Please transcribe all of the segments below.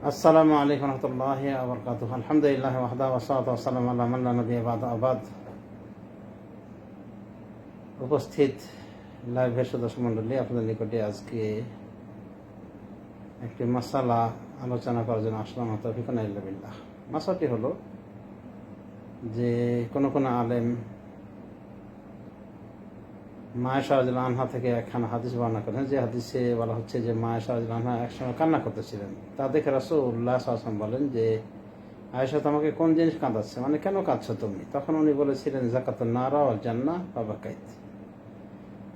আসসালামু আলাইকুম রহমতুল্লাহি ওয়া বারাকাতুহু। আলহামদুলিল্লাহ ওয়াহদা ওয়াসসালাতু ওয়াসসালামু আলা মান লা নাবিয়্যা বা'দা আবাদ। উপস্থিত লাইভের সদস্য মণ্ডলী, আপনাদের নিকটে আজকে একটি মাসালা আলোচনা করার জন্য আসলাম। তৌফিক ইল্লা বিল্লাহ। মাসালাটি হলো যে কোন আলেম মা আয়েশা রাদিয়াল্লাহু আনহা থেকে একখানা হাদিস বর্ণনা করেন, যে হাদিসে বলা হচ্ছে যে মা আয়েশা রাদিয়াল্লাহু আনহা একসময় কান্না করতেছিলেন। তা দেখে রাসূলুল্লাহ সাল্লাল্লাহু আলাইহি ওয়াসাল্লাম বলেন যে, আয়েশা, তোমাকে কোন জিনিস কাঁদাচ্ছে, মানে কেন কাঁদছো তুমি? তখন উনি বলেছিলেন, যাকাতুন নারা ওয়াল জান্নাহ ফাবাকাইত,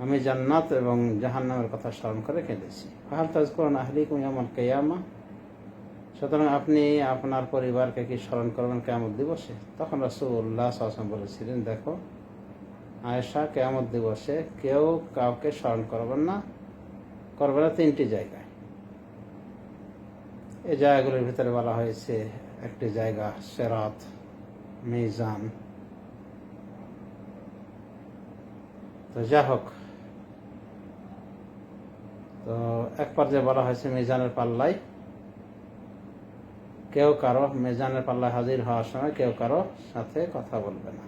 আমি জান্নাত এবং জাহান্নামের কথা স্মরণ করে কেঁদেছি। ফাহাল তাযকুরুনা আহলিকুম ইয়াওমাল কিয়ামা, সুতরাং আপনি আপনার পরিবারকে কি স্মরণ করবেন কিয়ামত দিবসে? তখন রাসূলুল্লাহ সাল্লাল্লাহু আলাইহি ওয়াসাল্লাম বলেছিলেন, দেখো আয়েশা, কিয়ামত দিবসে কেউ কাউকে স্মরণ করবে না তিনটি জায়গায়। এই জায়গাগুলোর ভিতরে বলা হয়েছে একটি জায়গা সিরাত, মিজান। তো যা হোক, তো এক পর্যায়ে বলা হয়েছে মিজানের পাল্লায় কেউ কারো, মিজানের পাল্লায় হাজির হওয়ার সময় কেউ কারো সাথে কথা বলবে না,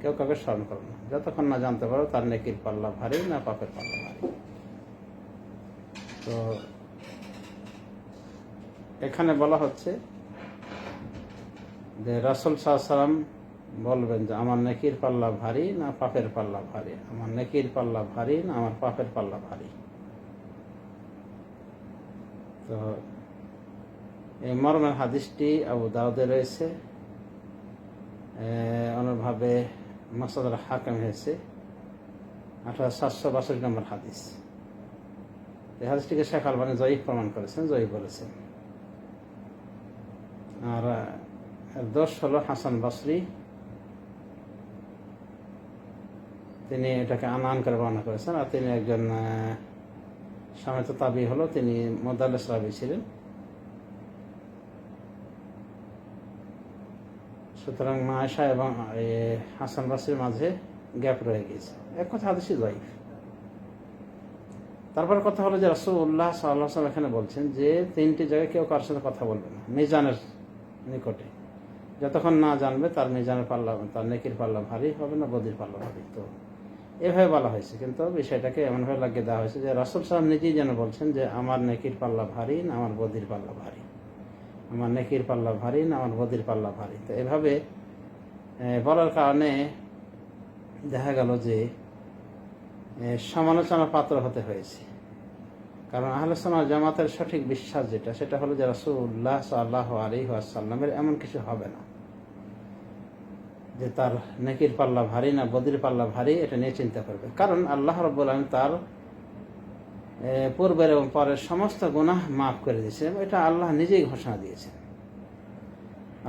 কেউ কাউকে স্মরণ করবে না, যতক্ষণ না জানতে পারো তার নেকির পাল্লা ভারী না পাপের পাল্লা ভারী। তো এখানে বলা হচ্ছে যে রাসূল সাল্লাল্লাহু আলাইহি ওয়াসাল্লাম বলবেন যে আমার নেকির পাল্লা ভারী না পাপের পাল্লা ভারী, আমার নেকির পাল্লা ভারী না আমার পাপের পাল্লা ভারী। তো এই মর্মের হাদিসটি আবু দাউদে রয়েছে, অনুভাবে মুসনাদুল হাকিম হয়েছে 8762 নম্বর হাদিস। এই হাদিসটিকে শেখ আলবানী জয়ীফ প্রমাণ করেছেন, জয়ীফ বলেছেন। আর দোষ হলো হাসান বসরি, তিনি এটাকে আনান করে বর্ণনা করেছেন। আর তিনি একজন সামেত তাবি হলো, তিনি মুদাল্লিস রাবী ছিলেন। সুতরাং মা আয়েশা এবং হাসান বসরির মাঝে গ্যাপ রয়ে গিয়েছে। এক কথা হাদিসই জয়ীফ। তারপর কথা হলো যে রাসূলুল্লাহ সাল্লাল্লাহু আলাইহি ওয়াসাল্লাম এখানে বলছেন যে তিনটি জায়গায় কেউ কারোর সাথে কথা বলবে না মিজানের নিকটে, যতক্ষণ না জানবে তার মিজানের পাল্লা, তার নেকির পাল্লা ভারী হবে না বদির পাল্লা ভারী। তো এভাবে বলা হয়েছে, কিন্তু বিষয়টাকে এমনভাবে লাগিয়ে দেওয়া হয়েছে যে রাসূল সাল্লাল্লাহু নিজেই যেন বলছেন যে আমার নেকির পাল্লা ভারী না আমার বদির পাল্লা ভারী, আমার নেকির পাল্লা ভারী না আমার বদির পাল্লা ভারী। তো এভাবে বলার কারণে দেখা গেল যে সমালোচনার পাত্র হতে হয়েছে। কারণ আহলে সুন্নাহ ওয়াল জামাতের সঠিক বিশ্বাস যেটা, সেটা হলো যে রাসূলুল্লাহ সাল্লাল্লাহু আলাইহি ওয়াসাল্লামের এমন কিছু হবে না যে তার নেকির পাল্লা ভারী না বদির পাল্লা ভারী, এটা নিয়ে চিন্তা করবে। কারণ আল্লাহ রাব্বুল আলামিন তার পূর্বের এবং পরের সমস্ত গুনাহ মাফ করে দিয়েছেন, এটা আল্লাহ নিজেই ঘোষণা দিয়েছেন।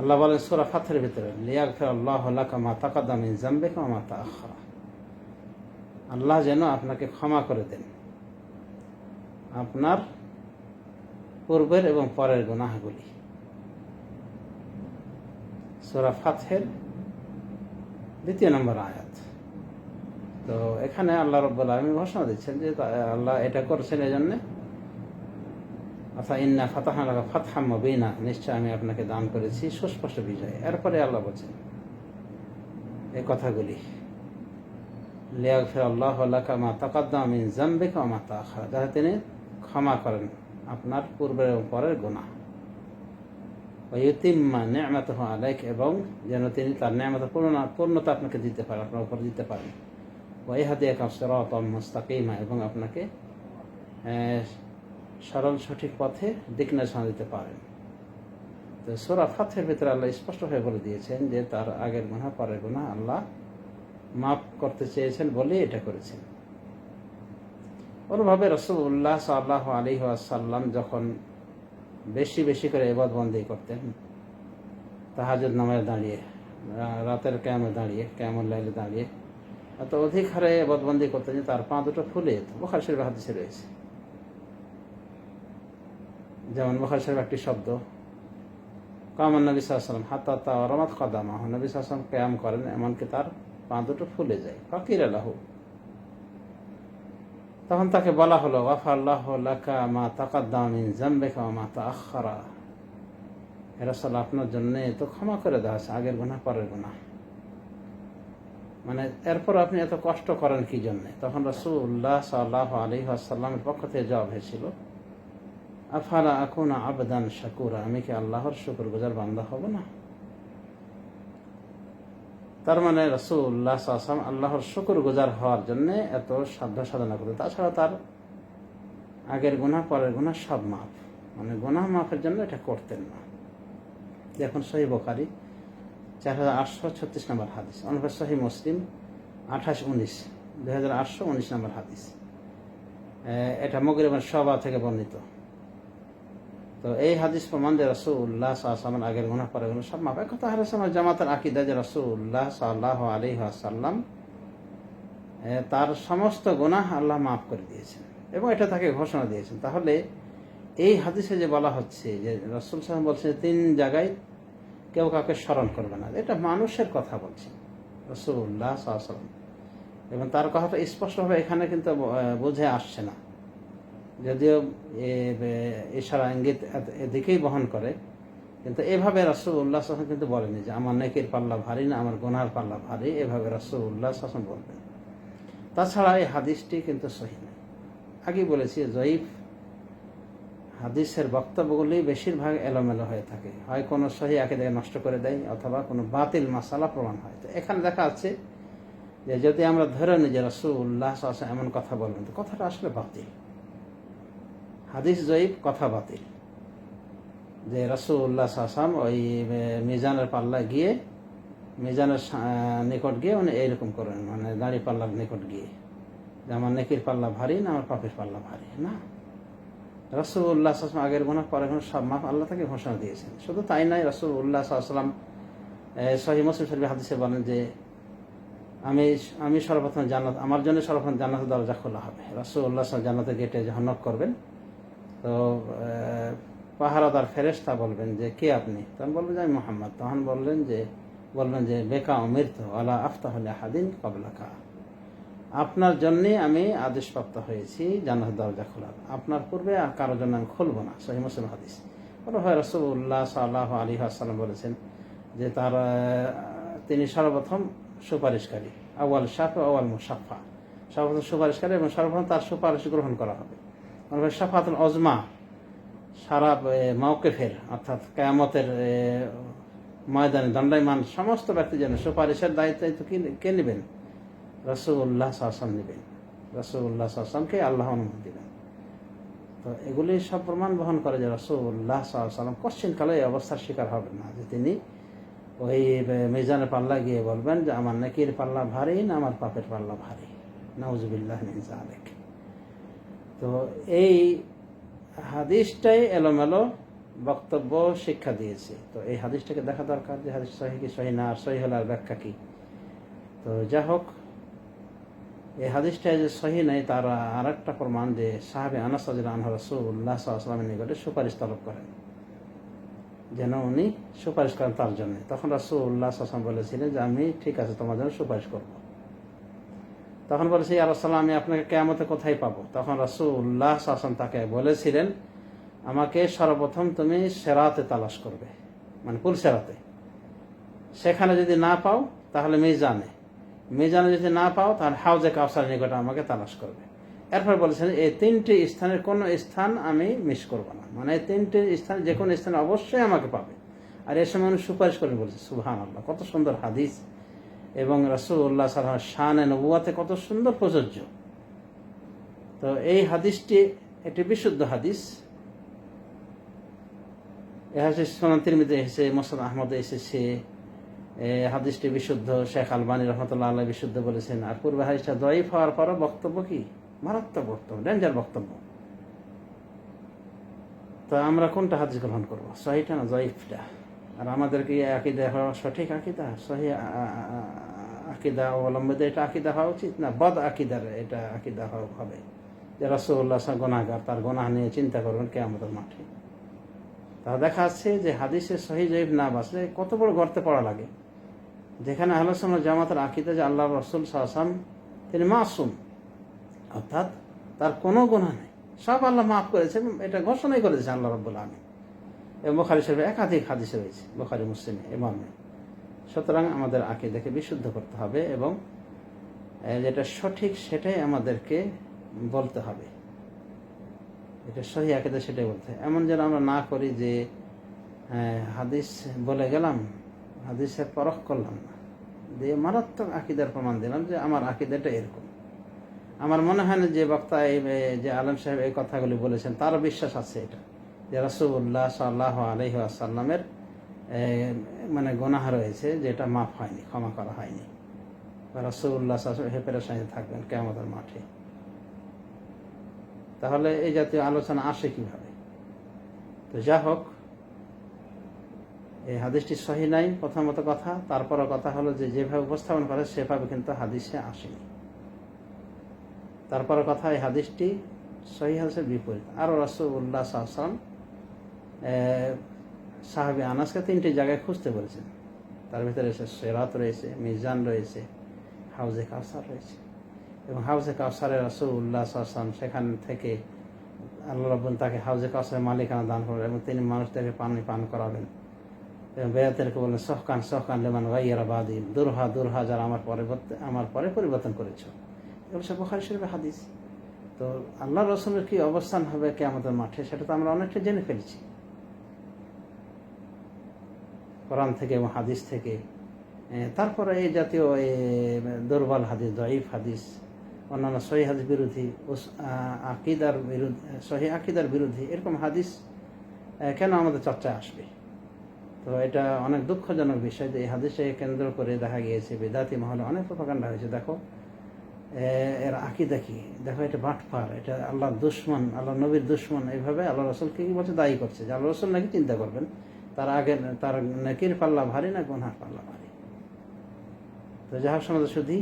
আল্লাহ বলেন সূরা ফাতহের ভিতরে, লিয়াগফিরাল্লাহু লাকা মা তাকাদ্দামা মিন যামবিকা ওয়া মা তাআখারা, আল্লাহ যেন আপনাকে ক্ষমা করে দেন আপনার পূর্বের এবং পরের গুনাহগুলি। সূরা ফাতহের 2 নম্বর আয়াত। তো এখানে আল্লাহ রাব্বুল আলামিন ঘোষণা দিচ্ছেন যে আল্লাহ এটা করছেন এই জন্যে, অর্থাৎ ইন্না ফাতাহনা লাকা ফাতহাম মুবিনা, নিশ্চয় আমি আপনাকে দান করেছি সুস্পষ্ট বিজয়। এরপরে আল্লাহ বলছেন এই কথাগুলি, লিয়াগফিরাল্লাহু লাকা মা তাকাদ্দামা মিন যামবিকা ওয়া মা তাআখারা, যাতে তিনি ক্ষমা করেন আপনার পূর্বের এবং পরের গুনাহ। ওয়া ইউতিম্মা নি'মাতাহু আলাইকা, এবং যেন তিনি তার নিয়ামতের পূর্ণতা আপনাকে দিতে পারেন, আপনার উপর দিতে পারেন। ওয়া ইয়াহদিয়াকা সিরাতাম মুস্তাকিমা, এবং আপনাকে সরল সঠিক পথে দিক নির্দেশনা দিতে পারেন। তো সূরা ফাতহের ভিতরে আল্লাহ স্পষ্টভাবে বলে দিয়েছেন যে তার আগের গুনাহ পরের গুনাহ আল্লাহ মাফ করতে চেয়েছেন বলে এটা করেছেন। অনুভাবে রাসূলুল্লাহ সাল্লাল্লাহু আলাইহি ওয়াসাল্লাম যখন বেশি বেশি করে ইবাদত বন্দেগী করতেন, তাহাজ্জুদ নামাজে দাঁড়িয়ে, রাতের কিয়ামে দাঁড়িয়ে, কিয়ামুল লাইলে দাঁড়িয়ে এত অধিক হারে ইবাদত বন্দেগী করতেন যে তার পা দুটো ফুলে যেত। বুখারী শরীফের হাদিসে রয়েছে, যেমন বুখারী শরীফের একটি শব্দ, কামান নবী সাল্লাল্লাহু আলাইহি ওয়াসাল্লাম হাত্তা তাওয়ারামাত কদামাহু, নবী সাল্লাল্লাহু আলাইহি ওয়াসাল্লাম কিয়াম করেন এমনকি তার পা দুটো ফুলে যায়। ফাকির লাহু, তখন তাকে বলা হলো, গাফারাল্লাহু লাকা মা তাকাদ্দামা মিন যামবিকা ওয়া মা তাআখারা, হে রাসূল আপনার জন্য তো ক্ষমা করে দেওয়া আছে আগের গুনাহ পরের গুনাহ, মানে এরপর আপনি এত কষ্ট করেন কি জন্য? তখন রাসূলুল্লাহ সাল্লাল্লাহু আলাইহি ওয়াসাল্লামের পক্ষ থেকে জবাব হয়েছিল, আফালা আকুনা আবদান শাকুরা, আমি কি আল্লাহর শুকরগুজার বান্দা হব না? তার মানে রাসূলুল্লাহ সাল্লাল্লাহু আলাইহি ওয়াসাল্লাম আল্লাহর শুকরগুজার হওয়ার জন্য এত সাধ্য সাধনা করতেন। তাছাড়া তার আগের গুনাহ পরের গুনাহ সব মাফ, মানে গুনাহ মাফের জন্য এটা করতেন না। দেখুন সহিহ বুখারী 4836 নম্বর হাদিস, অন্যভাবে সহিহ মুসলিম 2819 2819 নম্বর হাদিস। এটা মুগরিবুন শুবা থেকে বর্ণিত। তো এই হাদিস প্রমাণ যে রাসূলুল্লাহ সাল্লাল্লাহু আলাইহি ওয়াসাল্লাম আগের গুনাহ পরের গুনাহ সব মাফ। এক কথা আহলে সুন্নাত জামাতের আকীদা যে রাসূলুল্লাহ সাল্লাল্লাহু আলাইহি ওয়াসাল্লাম তার সমস্ত গুনাহ আল্লাহ মাফ করে দিয়েছেন এবং এটা তাকে ঘোষণা দিয়েছেন। তাহলে এই হাদিসে যে বলা হচ্ছে যে রাসূল সাল্লাল্লাহু আলাইহি ওয়াসাল্লাম বলছেন 3 জায়গায় কেউ কাউকে স্মরণ করবে না, এটা মানুষের কথা বলছেন রাসূলুল্লাহ সাল্লাল্লাহু আলাইহি ওয়াসাল্লাম, এবং তার কথাটা স্পষ্টভাবে এখানে কিন্তু বুঝে আসছে না, যদিও ইশারা ইঙ্গিত এদিকেই বহন করে, কিন্তু এভাবে রাসূলুল্লাহ সাল্লাল্লাহু আলাইহি ওয়াসাল্লাম কিন্তু বলেনি যে আমার নেকির পাল্লা ভারী না আমার গুনাহের পাল্লা ভারী, এভাবে রাসূলুল্লাহ সাল্লাল্লাহু আলাইহি ওয়াসাল্লাম বলবেন। তাছাড়া এই হাদিসটি কিন্তু সহিহ নয়। আগেই বলেছি জয়ীফ হাদিসের বক্তব্যগুলি বেশিরভাগ এলোমেলো হয়ে থাকে, হয় কোনো সহিহ আকীদাকে নষ্ট করে দেয় অথবা কোনো বাতিল মাসালা প্রমাণ হয়। তো এখানে দেখা যাচ্ছে যে যদি আমরা ধরে নিই যে রাসূলুল্লাহ সাল্লাল্লাহু আলাইহি ওয়াসাল্লাম এমন কথা বলবেন, তো কথাটা আসলে বাতিল, হাদিস জয়ীফ, কথা বাতিল। যে রাসূলুল্লাহ সাল্লাল্লাহু আলাইহি ওয়াসাল্লাম ওই মিজানের পাল্লা গিয়ে, মিজানের নিকট গিয়ে উনি এইরকম করেন, মানে দাড়ি পাল্লার নিকট গিয়ে যে আমার নেকির পাল্লা ভারী না আমার পাপের পাল্লা ভারী না। রাসূলুল্লাহ সাল্লাল্লাহু আলাইহি ওয়াসাল্লাম আগের গুনাহ পরের গুনাহ সব মাফ আল্লাহ তাকে ঘোষণা দিয়েছেন। শুধু তাই নয়, রাসূলুল্লাহ সাল্লাল্লাহু আলাইহি ওয়াসাল্লাম সহিহ মুসলিম শরীফের হাদিসে বলেন যে আমি সর্বপ্রথম জান্নাত, আমার জন্য সর্বপ্রথম জান্নাতের দরজা খোলা হবে। রাসূলুল্লাহ সাল্লাল্লাহু আলাইহি ওয়াসাল্লাম জান্নাতের গেটে যখন নক করবেন, তো পাহারাদার ফেরেশতা বলবেন যে কে আপনি? তখন বলবেন যে আমি মুহাম্মদ। তখন বলবেন যে বেকা উমিরতু আলা আফতাহু লিআহাদিন ক্বাবলাকা, আপনার জন্যে আমি আদেশপ্রাপ্ত হয়েছি জান্নাতের দরজা খোলার, আপনার পূর্বে আর কারোর জন্য আমি খুলবো না। সহিহ মুসলিম হাদিস। হয় রাসূলুল্লাহ সাল্লাল্লাহু আলাইহি ওয়াসাল্লাম বলেছেন যে তিনি সর্বপ্রথম সুপারিশকারী, আউয়াল শাফি আউয়াল মুশাফফা, সর্বপ্রথম সুপারিশকারী এবং সর্বপ্রথম তার সুপারিশ গ্রহণ করা হবে। শাফাতুল আজমা, সারা মাওকিফের অর্থাৎ কিয়ামতের ময়দানে দণ্ডায়মান সমস্ত ব্যক্তির জন্য সুপারিশের দায়িত্ব কে নেবেন? রাসূলুল্লাহ সাল্লাল্লাহু আলাইহি ওয়াসাল্লাম নেবেন। রাসূলুল্লাহ সাল্লাল্লাহু আলাইহি ওয়াসাল্লামকে আল্লাহ অনুমতি দিবেন। তো এগুলি সব প্রমাণ বহন করে যে রাসূলুল্লাহ সাল্লাল্লাহু আলাইহি ওয়াসাল্লাম কোশ্চিনকালে এই অবস্থার শিকার হবেন না যে তিনি ওই মিজানের পাল্লা গিয়ে বলবেন যে আমার নেকির পাল্লা ভারী না আমার পাপের পাল্লা ভারী, নাউযুবিল্লাহি মিন যালিক। তো এই হাদিসটাই এলোমেলো বক্তব্য শিক্ষা দিয়েছে। তো এই হাদিসটাকে দেখা দরকার যে হাদিস সহিহ কি সহিহ না, আর সহিহ হলে আর ব্যাখ্যা কি। তো যা হোক, এই হাদিসটা যে সহিহ নাই তার আর একটা প্রমাণ যে সাহাবে আনাস রাদিয়াল্লাহু আনহু রাসূলুল্লাহ সাল্লাল্লাহু আলাইহি ওয়াসাল্লামের নিকটে সুপারিশ তলব করেন যেন উনি সুপারিশ করেন তার জন্য। তখন রাসূলুল্লাহ সাল্লাল্লাহু আলাইহি ওয়াসাল্লাম বলেছিলেন যে আমি ঠিক আছে তোমার জন্য সুপারিশ করব। তখন বলেছে ইয়া রাসূলুল্লাহ আমি আপনাকে কিয়ামতে কোথায় পাবো? তখন রাসূলুল্লাহ সাল্লাল্লাহু আলাইহি ওয়াসাল্লাম তাকে বলেছিলেন আমাকে সর্বপ্রথম তুমি সিরাতে তালাশ করবে, মানে পুল সিরাতে। সেখানে যদি না পাও তাহলে মিজানে যদি না পাও তাহলে হাউজে কাউসারের নিকটে আমাকে তালাশ করবে। এরপর বলেছেন এই 3টি স্থানের কোনো স্থান আমি মিস করব না, মানে এই 3টি স্থান যে কোনো স্থানে অবশ্যই আমাকে পাবে। আর এর সময় উনি সুপারিশ করে বলছে সুবহানাল্লাহ, কত সুন্দর হাদিস, এবং রাসূলুল্লাহ সাল্লাল্লাহু আলাইহি ওয়াসাল্লাম শানে নবুওয়াতে কত সুন্দর প্রযোজ্য। তো এই হাদিসটি একটি বিশুদ্ধ হাদিস। এই হাদিস সুনান তিরমিজিতে এসেছে, মুসনাদ আহমদে এসেছে। হাদিসটি বিশুদ্ধ, শেখ আলবানী রহমতুল্লাহ আলাইহি বিশুদ্ধ বলেছেন। আর পূর্বে হাদিসটা দয়ীফ হওয়ার পরও বক্তব্য কি মারাত্মক বক্তব্য, ডেঞ্জার বক্তব্য। তো আমরা কোনটা হাদিস গ্রহণ করবো, সহিহটা না দয়ীফটা? আর আমাদের কি আকীদা হওয়া সঠিক আকীদা, সহিহ আকীদা অবলম্বনে এটা আকীদা হওয়া উচিত, না বদ আকীদার এটা আকীদা হবে যে রাসূলুল্লাহ সাল্লাল্লাহু আলাইহি ওয়াসাল্লাম গুনাহগার, তার গুনাহ নিয়ে চিন্তা করবেন কিয়ামতের মাঠে? তা দেখা যাচ্ছে যে হাদিসে সহিহ জয়ীফ না বাঁচলে কত বড় গর্তে পড়া লাগে, যেখানে আহলে সুন্নাত জামাতের আকীদা যে আল্লাহর রাসূল সাল্লাল্লাহু আলাইহি ওয়াসাল্লাম তিনি মাসুম, অর্থাৎ তার কোনো গুনাহ নেই, সব আল্লাহ মাফ করেছেন, এটা ঘোষণাই করেছেন আল্লাহ রাব্বুল আলামিন। এবং বুখারী শরীফে একাধিক হাদিস রয়েছে, বুখারী মুসলিমে এবং সুতরাং আমাদের আকীদাকে বিশুদ্ধ করতে হবে এবং যেটা সঠিক সেটাই আমাদেরকে বলতে হবে, এটা সহি আকীদা সেটাই বলতে হবে। এমন যেন আমরা না করি যে হাদিস বলে গেলাম, হাদিসের পরখ করলাম না, দিয়ে মারাত্মক আকীদার প্রমাণ দিলাম যে আমার আকীদাটা এরকম। আমার মনে হয় না যে বক্তা যে আলেম সাহেব এই কথাগুলি বলেছেন তারও বিশ্বাস আছে এটা, যে রাসূলুল্লাহ সাল্লাল্লাহু আলাইহি ওয়াসাল্লামের মানে গুনাহ রয়েছে যেটা মাফ হয়নি, ক্ষমা করা হয়নি, রাসূলুল্লাহ সাল্লাল্লাহু আলাইহি ওয়াসাল্লাম হেফেরেশানে থাকবেন কিয়ামতের মাঠে। তাহলে এই জাতীয় আলোচনা আসে কিভাবে? তো যা হোক, এই হাদিসটি সহি নাই প্রথমত কথা, তারপরে কথা হলো যে যেভাবে উপস্থাপন করে সেভাবে কিন্তু হাদিসে আসেনি। তারপরে কথা, এই হাদিসটি সহি হাদিসের বিপরীত। আরও রাসূলুল্লাহ সাল্লাল্লাহু আলাইহি ওয়াসাল্লাম সাহাবী আনাসকে 3টি জায়গায় খুঁজতে বলেছেন, তার ভিতরে সিরাত রয়েছে, মিজান রয়েছে, হাউজে কাউসার রয়েছে। এবং হাউজে কাউসারে রাসূলুল্লাহ সাল্লাল্লাহু আলাইহি ওয়াসাল্লাম সেখান থেকে আল্লাহ রাব্বুল তাকে হাউজে কাউসারের মালিকানা দান করবেন এবং তিনি মানুষদেরকে পানি পান করাবেন। এবং বেয়াতেরকে বললেন সহকান সহকান লিমান গায়্যারা বাদি, দুরহা দুরহা যারা আমার পরে পরিবর্তন করেছ। এগুলো সব বুখারী শরীফের হাদিস। তো আল্লাহ রাসূলের কি অবস্থান হবে কিয়ামতের মাঠে সেটা তো আমরা অনেকটা জেনে ফেলেছি কোরআন থেকে এবং হাদিস থেকে। তারপরে এই জাতীয় দুর্বল হাদিস, দঈফ হাদিস, অন্যান্য সহি হাদিস বিরোধী, আকীদার বিরোধী, সহি আকীদার বিরোধী এরকম হাদিস কেন আমাদের চর্চায় আসবে? তো এটা অনেক দুঃখজনক বিষয় যে এই হাদিসে কেন্দ্র করে দেখা গিয়েছে বিদাতি মহলে অনেক প্রপাগান্ডা হয়েছে। দেখো এর আকীদা কি, দেখো এটা বাটপার, এটা আল্লাহর দুশমন, আল্লাহ নবীর দুশমন, এইভাবে আল্লাহ রাসূলকে কি বলছে, দায়ী করছে যে আল্লাহ রাসূল নাকি চিন্তা করবেন তার আগে তার নেকির পাল্লা ভারী না গুনার পাল্লা ভারী। তো যাই হোক সমাজ, শুধু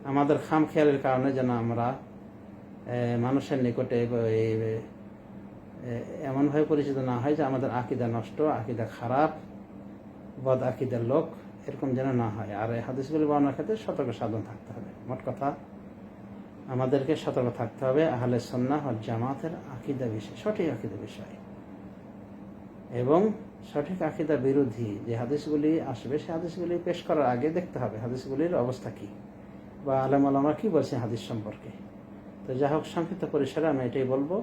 আমাদের খামখেয়ালের কারণে যেন আমরা মানুষের নিকটে এমনভাবে পরিচিত না হয় যে আমাদের আকীদা নষ্ট, আকীদা খারাপ, বদ আকীদার লোক এরকম যেন না হয়। আর এই হাদিসগুলি বর্ণনার ক্ষেত্রে সতর্ক সাবধান থাকতে হবে। মোট কথা, আমাদেরকে সতর্ক থাকতে হবে আহলে সুন্নাহ ওয়াল জামাতের আকীদা বিষয়, সঠিক আকীদা বিষয়, এবং সঠিক আকীদা বিরোধী যে হাদিসগুলি আসবে সেই হাদিসগুলি পেশ করার আগে দেখতে হবে হাদিসগুলির অবস্থা কি, বা আলেম ওলামা কি বলছে হাদিস সম্পর্কে। তো যাই হোক, সংক্ষিপ্ত পরিসরে আমি এটাই বলবো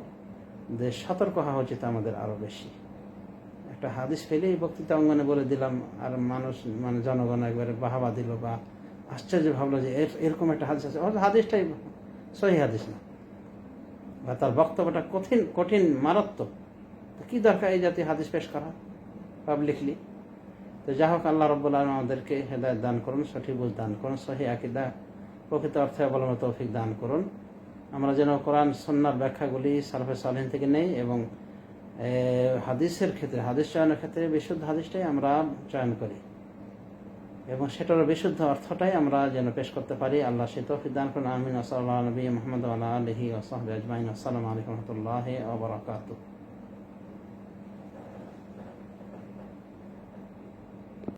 যে সতর্ক হওয়া উচিত আমাদের আরও বেশি। একটা হাদিস পেলেই বক্তৃতা অঙ্গনে বলে দিলাম আর মানুষ মানে জনগণ একবারে বাহাবা দিল বা আশ্চর্য ভাবলো যে এরকম একটা হাদিস আছে, হাদিসটাই সহি হাদিস না, বা তার বক্তব্যটা কঠিন মারাত্মক। তো কী দরকার এই জাতীয় হাদিস পেশ করা পাবলিকলি? তো যাই হোক, আল্লাহ রাব্বুল আলামিন আমাদেরকে হেদায়েত দান করুন, সঠিক বুঝ দান করুন, সহি আকীদা প্রকৃত অর্থে অবলম্বন তৌফিক দান করুন। আমরা যেন কোরআন সুন্নাহর ব্যাখ্যাগুলি সালফে সালেহিন থেকে নেই এবং হাদিসের ক্ষেত্রে, হাদিস চয়নের ক্ষেত্রে বিশুদ্ধ হাদিসটাই আমরা চয়ন করি এবং সেটার বিশুদ্ধ অর্থটাই আমরা যেন পেশ করতে পারি। আল্লাহ সে তৌফিক দান করুন। আমিন। সাল্লাল্লাহু আলা নবী মুহাম্মদ ওয়া আলা আলিহি ওয়া সাহবিহি আজমাইন। আসসালামু আলাইকুম ওয়া রাহমাতুল্লাহি ওয়া বারাকাতুহু।